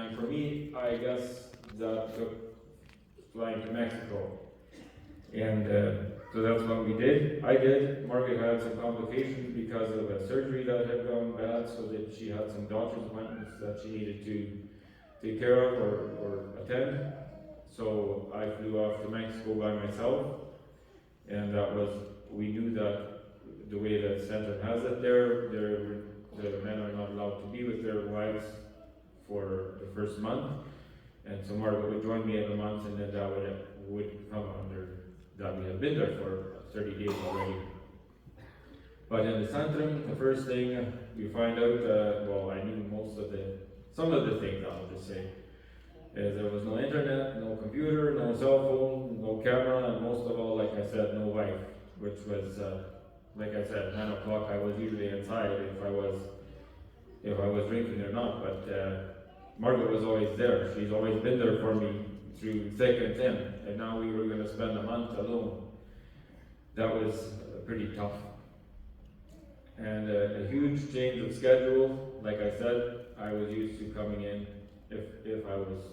And for me, I guess that took flying to Mexico. And so that's what we did. I did. Margaret had some complications because of a surgery that had gone bad, so that she had some doctor's appointments that she needed to take care of or attend. So I flew off to Mexico by myself, and we knew that the way that center has it there, the men are not allowed to be with their wives for the first month. And so Margaret would join me in a month, and then that would come under that we had been there for 30 days already. But in the Centrum, the first thing you find out, I knew some of the things, I'll just say, is there was no internet, no computer, no cell phone, no camera, and most of all, like I said, no wife, which was, like I said, 9 o'clock I was usually inside if I was drinking or not, but Margaret was always there. She's always been there for me through thick and thin, and now we were going to spend a month alone. That was pretty tough. And a huge change of schedule. Like I said, I was used to coming in, if I was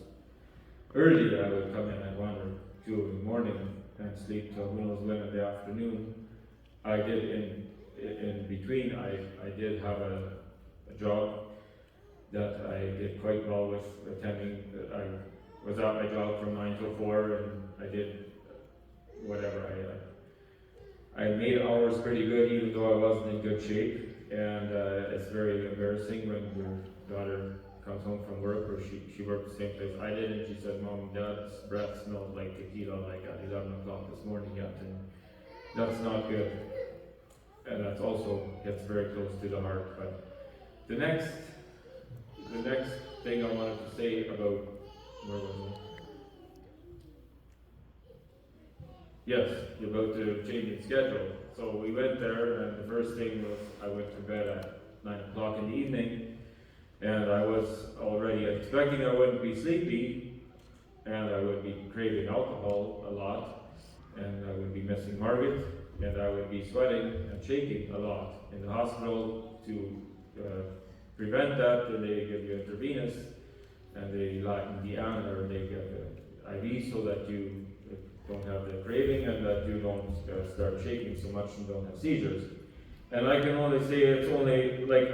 early, I would come in at 1 or 2 in the morning and sleep till who knows when in the afternoon. I did in between, I did have a job that I did quite well with attending. I was at my job from 9 till 4, and I did whatever. I made hours pretty good, even though I wasn't in good shape. And it's very embarrassing when your daughter comes home from work, or she worked the same place I did, and she said, "Mom, Dad's breath smelled like tequila like at 11 o'clock this morning yet," and that's not good. And that's also gets very close to the heart. But the next thing I wanted to say about, where was it? Yes, about the changing schedule. So we went there, and the first thing was I went to bed at 9 o'clock in the evening, and I was already expecting I wouldn't be sleepy, and I would be craving alcohol a lot, and I would be missing Margaret, and I would be sweating and shaking a lot. In the hospital, to prevent that, they give you intravenous, and they lighten the arm, or they give IV so that you don't have the craving and that you don't start shaking so much and don't have seizures. And I can only say it's only like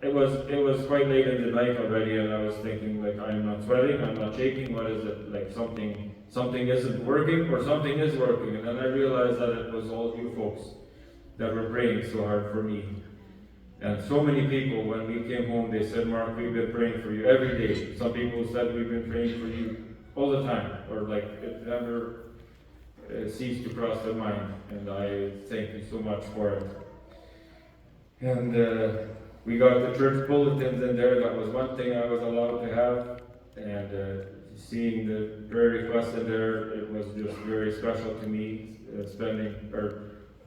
it was quite late in the night already, and I was thinking, like, I'm not sweating, I'm not shaking. What is it? Like something isn't working, or something is working. And then I realized that it was all you folks that were praying so hard for me. And so many people, when we came home, they said, "Mark, we've been praying for you every day." Some people said, "We've been praying for you all the time," or like it never ceased to cross their mind. And I thank you so much for it. And we got the church bulletins in there. That was one thing I was allowed to have. And seeing the prayer request in there, it was just very special to me,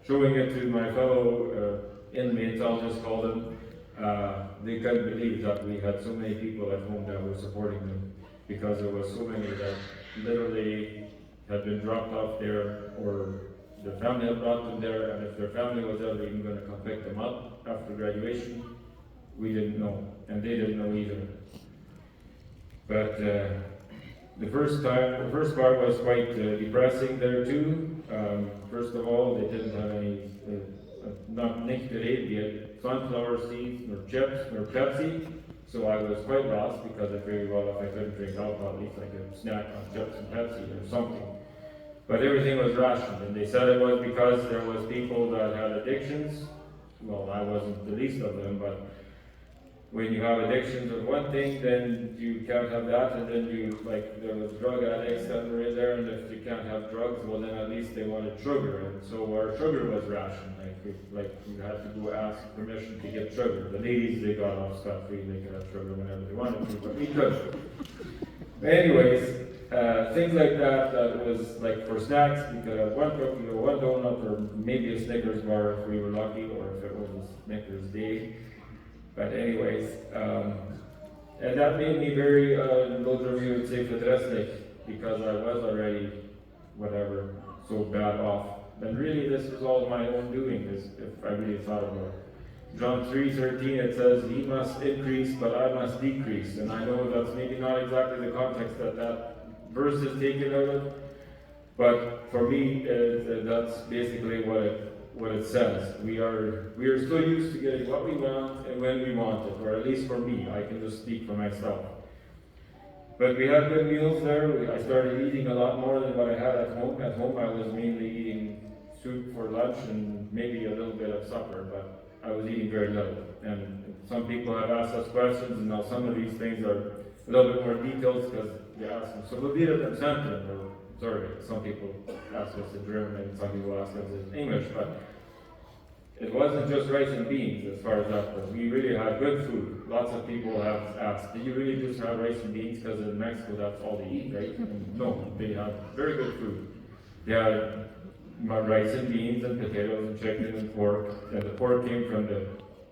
showing it to my fellow inmates, I'll just call them. They couldn't believe that we had so many people at home that were supporting them, because there was so many that literally had been dropped off there, or their family had brought them there, and if their family was ever even going to come pick them up after graduation, we didn't know, and they didn't know either. But the first part was quite depressing there too. First of all, they didn't have any, not Nick-Today, be it sunflower seeds, nor chips, nor Pepsi. So I was quite lost, because I figured, well, if I couldn't drink alcohol, at least I could snack on chips and Pepsi or something. But everything was rationed, and they said it was because there was people that had addictions. Well, I wasn't the least of them, but when you have addictions of one thing, then you can't have that, and then there was drug addicts that were in there, and if you can't have drugs, well, then at least they wanted sugar, and so our sugar was rationed. You had to go ask permission to get sugar. The ladies, they got off scot-free, they could have sugar whenever they wanted to, but we couldn't. Anyways, things like that was like for snacks, you could have one cookie or one donut, or maybe a Snickers bar if we were lucky, or if it was a Snickers day. But anyways, and that made me very, those of you would say, fedresnik, because I was already, so bad off. And really, this was all my own doing, if I really thought about it. John 3:13, it says, "He must increase, but I must decrease." And I know that's maybe not exactly the context that that verse is taken out of, but for me, that's basically what it says. We are so used to getting what we want and when we want it, or at least for me, I can just speak for myself. But we had good meals there. I started eating a lot more than what I had at home. At home, I was mainly eating soup for lunch and maybe a little bit of supper, but I was eating very little. And some people have asked us questions, and now some of these things are a little bit more detailed because they ask them. So we'll be at Centrum, or sorry, some people ask us in German and some people ask us in English, but it wasn't just rice and beans as far as that goes. We really had good food. Lots of people have asked, "Did you really just have rice and beans because in Mexico that's all they eat, right?" And no, they had very good food. They had rice and beans and potatoes and chicken and pork. And the pork came from the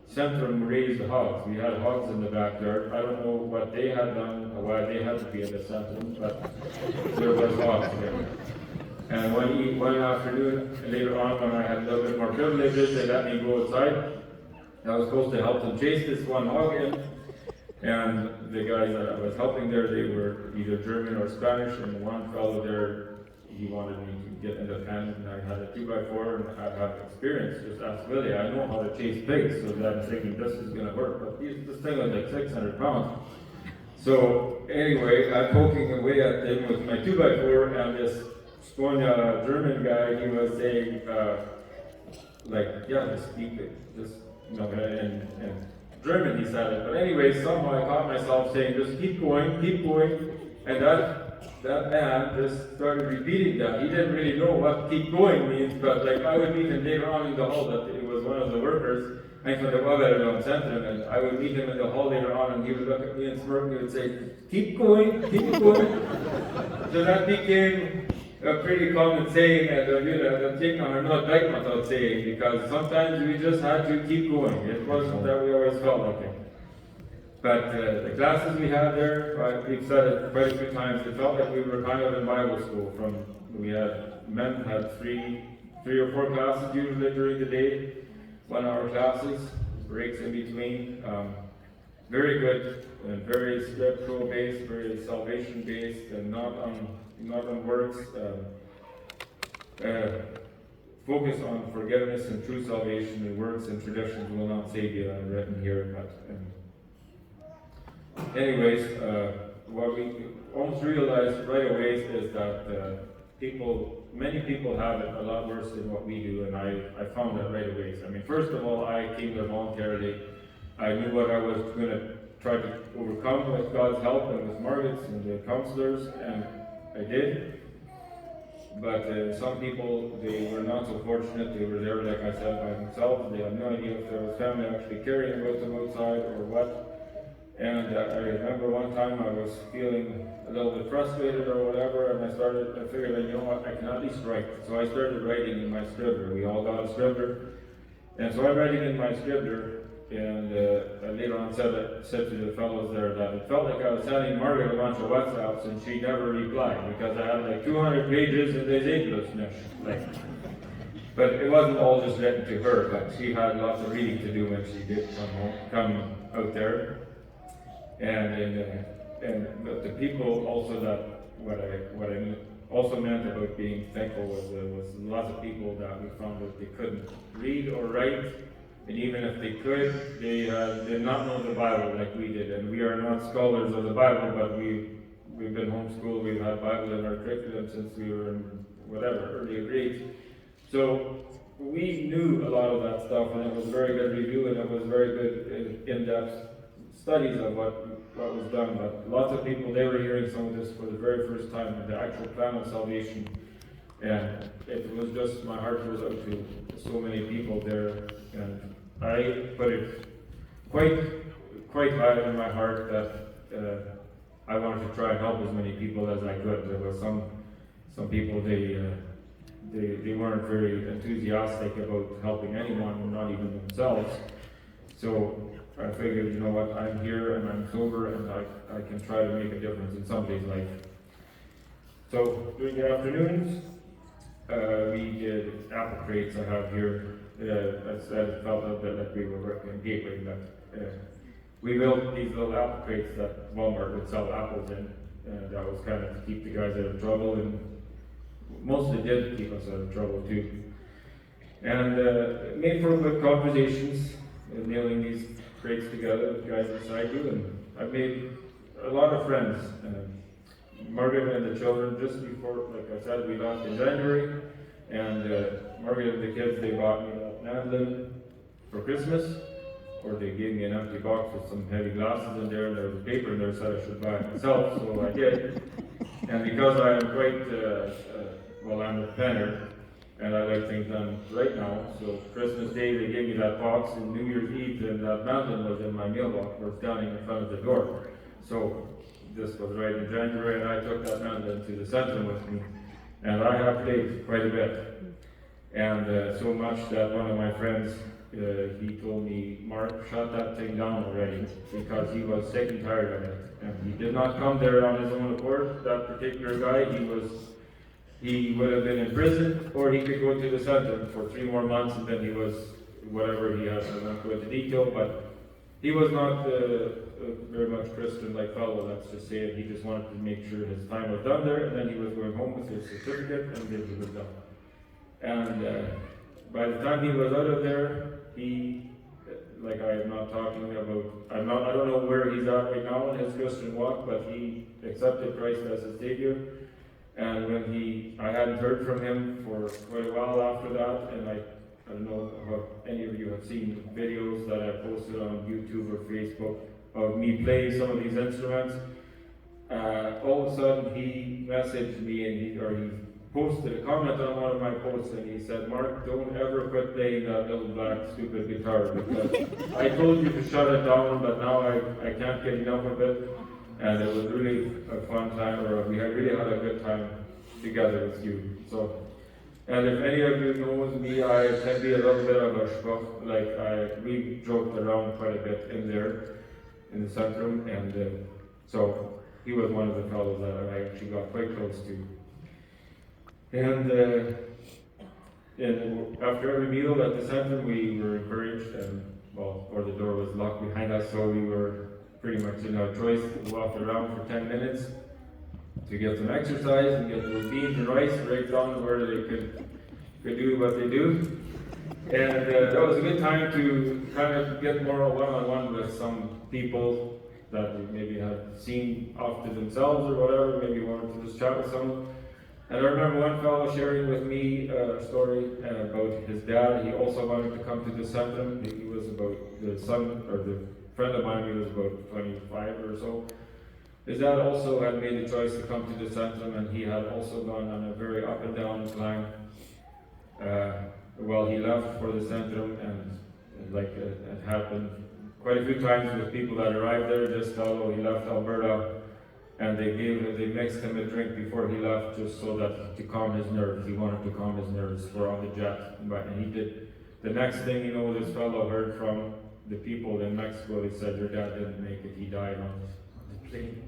Centrum raised hogs. We had hogs in the backyard. I don't know what they had done or why they had to be in the Centrum, but there was hogs there. And one afternoon, later on, when I had a little bit more privileges, they let me go outside. I was supposed to help them chase this one hog in. And the guys that I was helping there, they were either German or Spanish. And one fellow there, he wanted me to get in the pen, and I had a 2x4, and I have experience. Just ask Willie. I know how to chase pigs, so that I'm thinking this is going to work. But this thing was like 600 pounds. So anyway, I'm poking away at him with my 2x4, and this Sponia German guy, he was saying, just speak it, just, in German he said it. But anyway, somehow I caught myself saying, just keep going, and that man just started repeating that. He didn't really know what keep going means, but I would meet him later on in the hall, that it was one of the workers, and and I would meet him in the hall later on, and he would look at me and smirk, and he would say, keep going. So that became a pretty common saying, and the thing are not right without saying, because sometimes we just had to keep going. It wasn't that we always felt like it. But the classes we had there, we've said it quite a few times, it felt like we were kind of in Bible school. Men had three or four classes usually during the day, 1 hour classes, breaks in between. Very good and very scriptural based, very salvation based, and not on works. Focus on forgiveness and true salvation, and works and traditions will not save you. I've written here, but anyways, what we almost realized right away is that many people have it a lot worse than what we do, and I found that right away. I mean, first of all, I came there voluntarily. I knew what I was going to try to overcome with God's help and with Margaret's and the counselors, and I did. But some people, they were not so fortunate. They were there, like I said, by themselves. They had no idea if there was family actually carrying with them outside or what. And I remember one time I was feeling a little bit frustrated or whatever, and I figured, you know what, I can at least write. So I started writing in my scribbler. We all got a scribbler. And so I'm writing in my scribbler, and later on said to the fellows there that it felt like I was sending Margaret a bunch of WhatsApps, and she never replied, because I had 200 pages and there's English. But it wasn't all just written to her, but she had lots of reading to do when she did come out there. But the people also, that what I also meant about being thankful was lots of people that we found that they couldn't read or write, and even if they could, they did not know the Bible like we did. And we are not scholars of the Bible, but we've been homeschooled. We've had Bible in our curriculum since we were in earlier grades. So we knew a lot of that stuff, and it was very good review, and it was very good in-depth studies of what was done. But lots of people, they were hearing some of this for the very first time, and the actual plan of salvation. And it was just, my heart goes out to so many people there. And I put it quite high in my heart that I wanted to try and help as many people as I could. There were some people, they weren't very enthusiastic about helping anyone, not even themselves. So I figured, you know what, I'm here and I'm sober, and I can try to make a difference in somebody's life. So during the afternoons, we did apple crates I have here. I felt a bit like we were working in Gateway, but we built these little apple crates that Walmart would sell apples in. That was kind of to keep the guys out of trouble, and mostly did keep us out of trouble too. And made for good conversations, nailing these crates together with guys beside you, and I've made a lot of friends. Margaret and the children, just before, like I said, we left in January, and Margaret and the kids, they bought me a mandolin for Christmas, or they gave me an empty box with some heavy glasses in there, and there was paper in there, so I should buy it myself, so I did. And because I am quite, I'm a planner, and I like things done right now, so Christmas Day they gave me that box, and New Year's Eve, and that mandolin was in my mailbox, was standing in front of the door. So this was right in January, and I took that mandolin to the center with me, and I have played quite a bit. And so much that one of my friends, he told me, Mark, shut that thing down already, because he was sick and tired of it. And he did not come there on his own accord, that particular guy. He would have been in prison, or he could go to the center for 3 more months, and then he was, whatever he has, I won't go into detail, but he was not very much Christian-like fellow, let's just say it. He just wanted to make sure his time was done there, and then he was going home with his certificate, and then he was done. And by the time he was out of there, he, like I am not talking about, I don't know where he's at right now in his Christian walk, but he accepted Christ as his Savior. And when I hadn't heard from him for quite a while after that, and I don't know if any of you have seen videos that I posted on YouTube or Facebook of me playing some of these instruments. All of a sudden he messaged me, and he posted a comment on one of my posts, and he said, Mark, don't ever quit playing that little black stupid guitar, because I told you to shut it down, but now I can't get enough of it. And it was really a fun time, or we had really had a good time together with you. So, and if any of you knows me, I can be a little bit of a schmuck. We joked around quite a bit in there, in the Centrum, and so he was one of the fellows that I actually got quite close to. And after every meal at the Centrum, we were encouraged, or the door was locked behind us, so we were pretty much in our choice to walk around for 10 minutes to get some exercise and get those beans and rice right down where they could do what they do. And that was a good time to kind of get more one-on-one with some people that we maybe had seen off to themselves or whatever, maybe wanted to just chat with someone. And I remember one fellow sharing with me a story about his dad. He also wanted to come to the Centrum. He was about the friend of mine, he was about 25 or so. His dad also had made the choice to come to the Centrum, and he had also gone on a very up and down climb. He left for the Centrum, and it happened quite a few times with people that arrived there. This fellow, he left Alberta, and they mixed him a drink before he left, just so that to calm his nerves. He wanted to calm his nerves for on the jet, and he did. The next thing you know, this fellow heard from the people in Mexico. They said, your dad didn't make it, he died on the plane.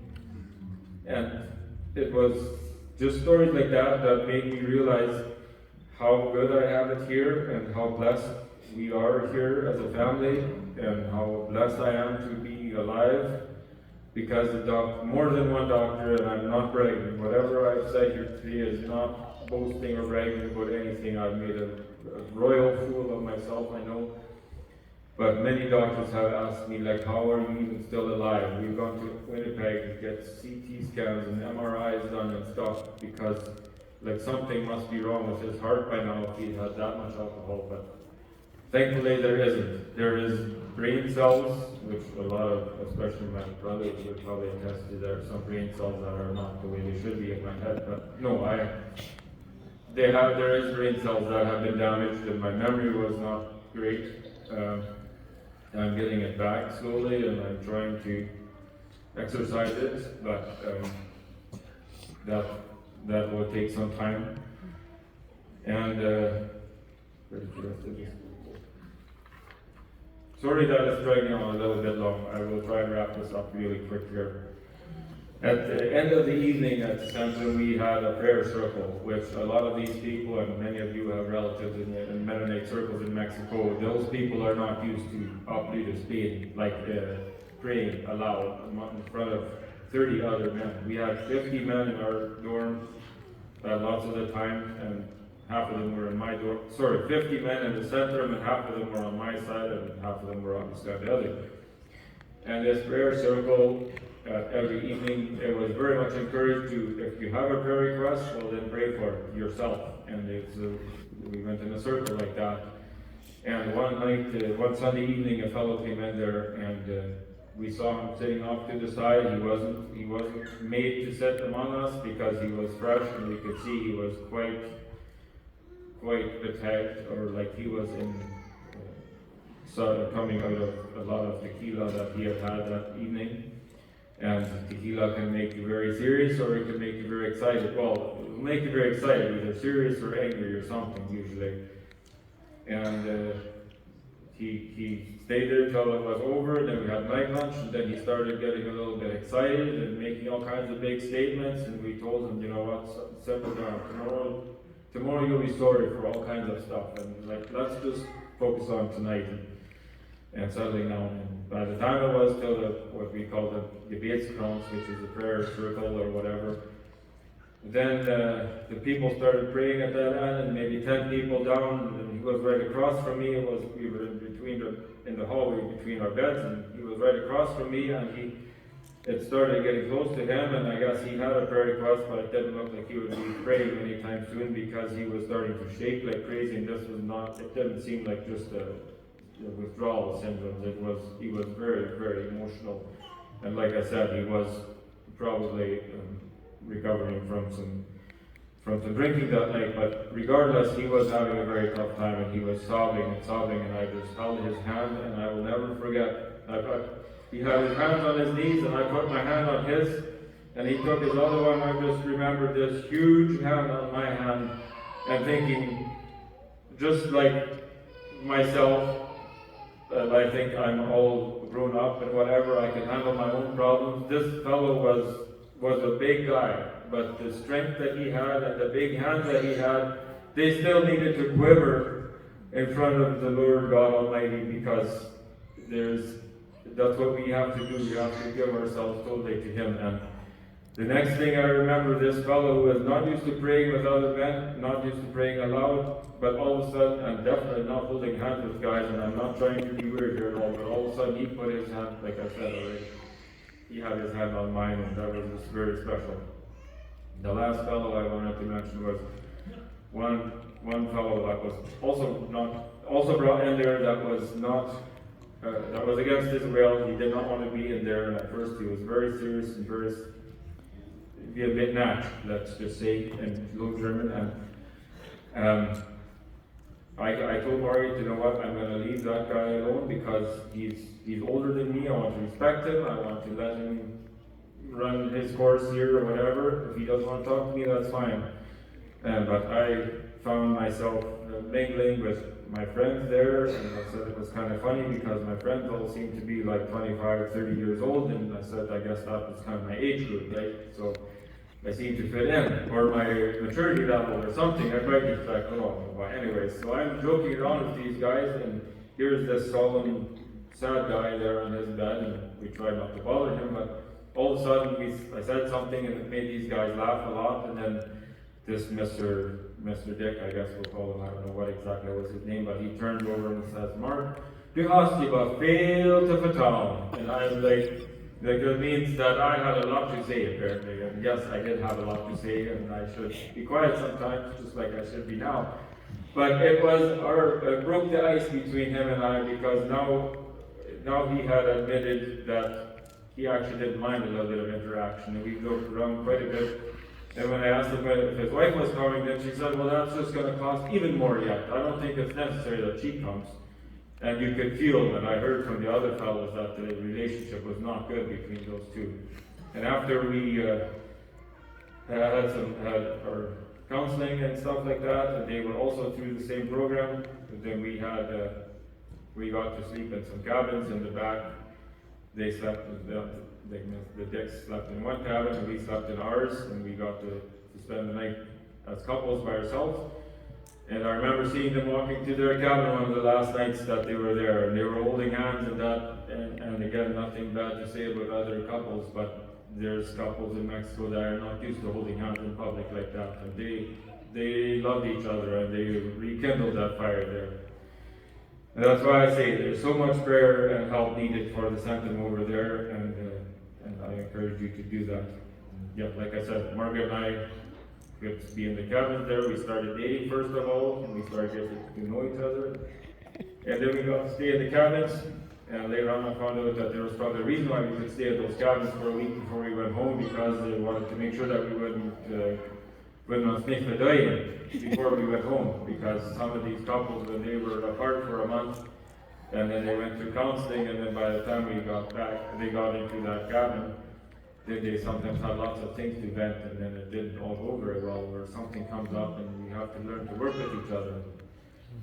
And it was just stories like that made me realize how good I have it here, and how blessed we are here as a family, and how blessed I am to be alive, because more than one doctor, and I'm not bragging, whatever I've said here today is not boasting or bragging about anything. I've made a royal fool of myself, I know. But many doctors have asked me, how are you even still alive? We've gone to Winnipeg to get CT scans and MRIs done and stuff, because something must be wrong with his heart by now if he had that much alcohol. But thankfully there isn't. There is brain cells, which a lot of, especially my brothers would probably attest to, there are some brain cells that are not the way they should be in my head. But no, there is brain cells that have been damaged, and my memory was not great. I'm getting it back slowly, and I'm trying to exercise it, but that will take some time. And where did the rest of this? Sorry that it's dragging on a little bit long. I will try and wrap this up really quick here. At the end of the evening at the center, we had a prayer circle, which a lot of these people, and many of you have relatives in Mennonite circles in Mexico, those people are not used to uplifted being like praying aloud in front of 30 other men. We had 50 men in our dorm lots of the time, and half of them were in my dorm. 50 men in the center, and half of them were on my side, and half of them were on the other. And this prayer circle, every evening, it was very much encouraged to, if you have a prayer request, well then pray for it yourself. And we went in a circle like that. And one night, one Sunday evening, a fellow came in there, and we saw him sitting off to the side. He wasn't made to sit among us because he was fresh, and we could see he was quite attacked, or like he was in coming out of a lot of tequila that he had that evening. And tequila can make you very serious, or it can make you very excited. Well, it will make you very excited, either serious or angry or something, usually. And he stayed there till it was over, then we had night lunch, and then he started getting a little bit excited and making all kinds of big statements, and we told him, you know what, settle down. Tomorrow you'll be sorry for all kinds of stuff, and let's just focus on tonight and settling down. And by the time it was till what we call the Gebetskrans, which is a prayer circle or whatever, then the people started praying at that end, and maybe 10 people down, and he was right across from me. We were in the hallway between our beds, and he was right across from me, and it started getting close to him, and I guess he had a prayer request, but it didn't look like he would be praying anytime soon because he was starting to shake like crazy, and it didn't seem like just a withdrawal symptoms. He was very, very emotional, and like I said, he was probably recovering from some drinking that night. But regardless, he was having a very tough time, and he was sobbing, and I just held his hand, and I will never forget. He had his hands on his knees, and I put my hand on his, and he took his other one. I just remembered this huge hand on my hand, and thinking, just like myself, I think I'm all grown up and whatever, I can handle my own problems. This fellow was a big guy, but the strength that he had and the big hands that he had, they still needed to quiver in front of the Lord God Almighty, because that's what we have to do. We have to give ourselves totally to Him. And the next thing I remember, this fellow who was not used to praying with other men, not used to praying aloud, but all of a sudden, and definitely not holding hands with guys, and I'm not trying to be weird here at all, but all of a sudden he put his hand, like I said already, he had his hand on mine, and that was just very special. The last fellow I wanted to mention was one fellow that was also brought in there that was against his will. He did not want to be in there, and at first he was very serious and be a bit natch, let's just say, in Low German. And I told Margaret, you know what, I'm going to leave that guy alone because he's older than me. I want to respect him. I want to let him run his course here or whatever. If he doesn't want to talk to me, that's fine. But I found myself mingling with my friends there, and I said it was kind of funny because my friends all seemed to be like 25, 30 years old, and I said I guess that was kind of my age group, right? So I seemed to fit in, or my maturity level or something. I might be like, oh, but anyways, so I'm joking around with these guys, and here's this solemn, sad guy there on his bed, and we tried not to bother him, but all of a sudden I said something and it made these guys laugh a lot, and then this Mr. Dick, I guess we'll call him, I don't know what exactly was his name, but he turned over and says, Mark, du hast lieber viel zu vertrauen. And I was like, it means that I had a lot to say apparently, and yes, I did have a lot to say, and I should be quiet sometimes, just like I should be now. But it broke the ice between him and I, because now he had admitted that he actually didn't mind a little bit of interaction, and we looked around quite a bit. And when I asked him if his wife was coming, then she said, well, that's just going to cost even more yet. I don't think it's necessary that she comes. And you could feel, and I heard from the other fellows, that the relationship was not good between those two. And after we had our counseling and stuff like that, and they were also through the same program, and then we got to sleep in some cabins in the back. They slept the Dicks slept in one cabin and we slept in ours, and we got to spend the night as couples by ourselves. And I remember seeing them walking to their cabin one of the last nights that they were there, and they were holding hands and that, and again, nothing bad to say about other couples, but there's couples in Mexico that are not used to holding hands in public like that, and they loved each other and they rekindled that fire there. And that's why I say there's so much prayer and help needed for the Sanctum over there, and I encourage you to do that. Yeah, like I said, Margaret and I got to be in the cabins there. We started dating first of all, and we started getting to know each other. And then we got to stay in the cabins, and later on I found out that there was probably a reason why we could stay at those cabins for a week before we went home, because they wanted to make sure that we wouldn't sniff the dying before we went home, because some of these couples, when they were apart for a month, and then they went through counseling, and then by the time we got back, they got into that cabin, then they sometimes had lots of things to vent, and then it didn't all go very well, or something comes up and we have to learn to work with each other.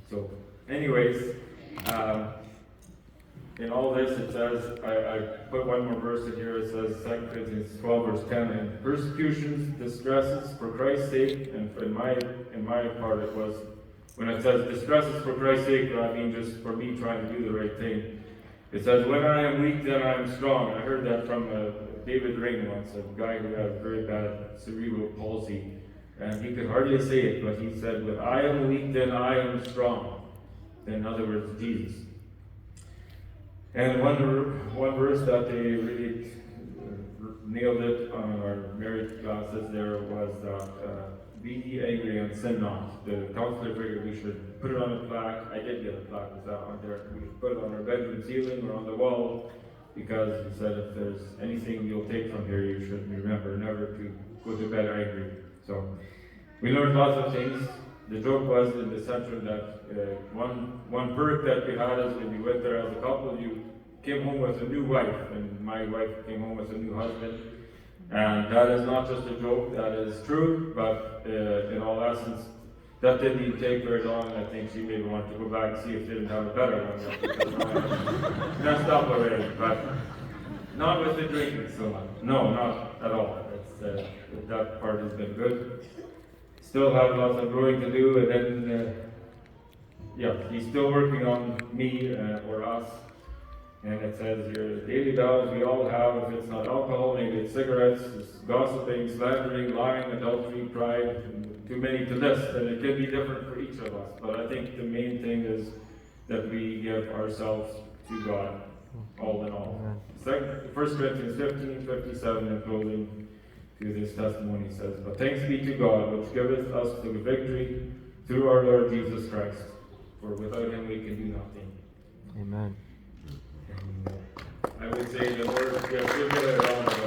So, anyways, in all this it says, I put one more verse in here, it says 2 Corinthians 12 verse 10, and persecutions, distresses for Christ's sake, and in my part it was, when it says distresses for Christ's sake, I mean just for me trying to do the right thing. It says, when I am weak, then I am strong. I heard that from David Ring once, a guy who had very bad cerebral palsy, and he could hardly say it, but he said, when I am weak, then I am strong. In other words, Jesus. And one verse that they really nailed it on our marriage classes there was that be ye angry and sin not. The counselor figured we should put it on a plaque. I did get a plaque with that on there. We should put it on our bedroom ceiling or on the wall, because he said if there's anything you'll take from here, you should remember never to go to bed angry. So we learned lots of things. The joke was in the center that one perk that we had is when you went there as a couple, you came home with a new wife, and my wife came home with a new husband. And that is not just a joke, that is true, but in all essence, that didn't even take very long. I think she maybe wanted to go back and see if they didn't have a better one yet, because mine messed up already, but not with the drinking so much. No, not at all. It's, that part has been good. Still have lots of growing to do, and then, he's still working on me or us. And it says here, daily battles we all have. If it's not alcohol, maybe it's cigarettes, it's gossiping, slandering, lying, adultery, pride, too many to list. And it can be different for each of us. But I think the main thing is that we give ourselves to God, all in all. 1 Corinthians 15:57 in closing to this testimony says, but thanks be to God, which giveth us the victory through our Lord Jesus Christ. For without him we can do nothing. Amen. I would say the Lord, give it a round of